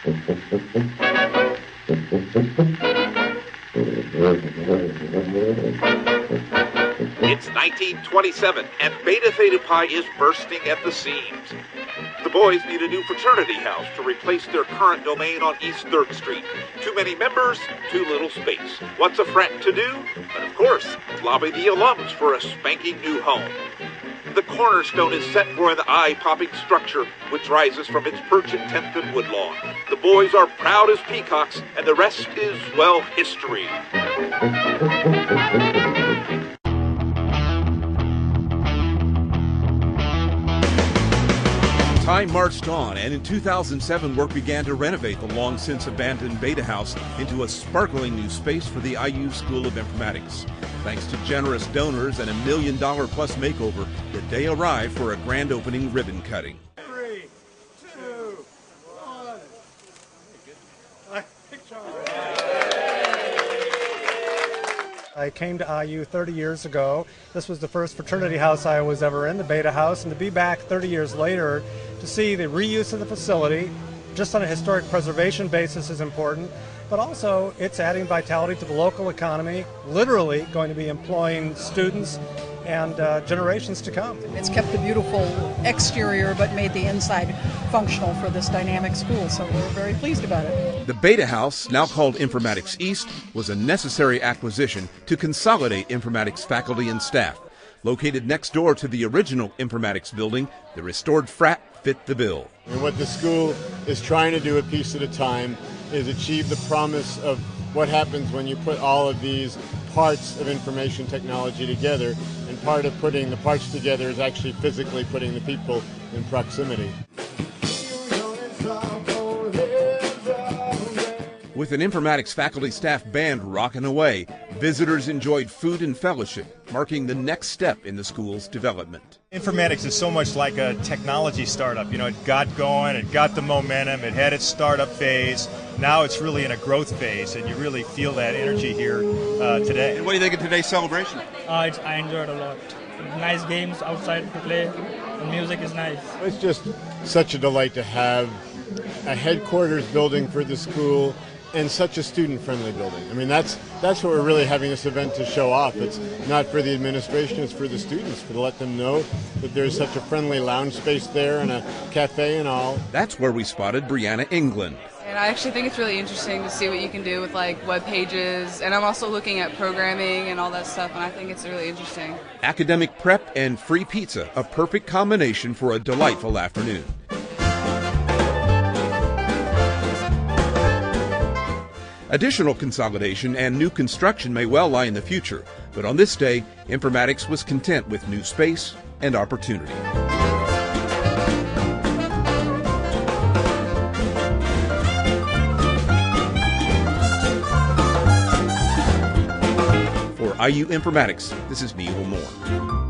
It's 1927, and Beta Theta Pi is bursting at the seams. The boys need a new fraternity house to replace their current domain on East 3rd Street. Too many members, too little space. What's a frat to do? But of course, lobby the alums for a spanking new home. The cornerstone is set for an eye-popping structure which rises from its perch at 10th and Woodlawn. The boys are proud as peacocks, and the rest is, well, history. Time marched on, and in 2007, work began to renovate the long-since abandoned Beta House into a sparkling new space for the IU School of Informatics. Thanks to generous donors and a $1 million plus makeover, the day arrived for a grand opening ribbon cutting. 3, 2, 1. I came to IU 30 years ago. This was the first fraternity house I was ever in, the Beta House, and to be back 30 years later to see the reuse of the facility just on a historic preservation basis is important, but also it's adding vitality to the local economy, literally going to be employing students and generations to come. It's kept the beautiful exterior but made the inside functional for this dynamic school, so we're very pleased about it. The Beta House, now called Informatics East, was a necessary acquisition to consolidate informatics faculty and staff. Located next door to the original informatics building, the restored frat fit the bill. And what the school is trying to do a piece at a time is achieve the promise of what happens when you put all of these parts of information technology together, and part of putting the parts together is actually physically putting the people in proximity. With an informatics faculty staff band rocking away, visitors enjoyed food and fellowship, marking the next step in the school's development. Informatics is so much like a technology startup. You know, it got going, it got the momentum, it had its startup phase. Now it's really in a growth phase, and you really feel that energy here today. And what do you think of today's celebration? I enjoyed a lot. Nice games outside to play. The music is nice. It's just such a delight to have a headquarters building for the school and such a student-friendly building. I mean, that's what we're really having this event to show off. It's not for the administration, it's for the students, to let them know that there's such a friendly lounge space there and a cafe and all. That's where we spotted Brianna England. And I actually think it's really interesting to see what you can do with like web pages, and I'm also looking at programming and all that stuff, and I think it's really interesting. Academic prep and free pizza, a perfect combination for a delightful afternoon. Additional consolidation and new construction may well lie in the future, but on this day, Informatics was content with new space and opportunity. For IU Informatics, this is Neil Moore.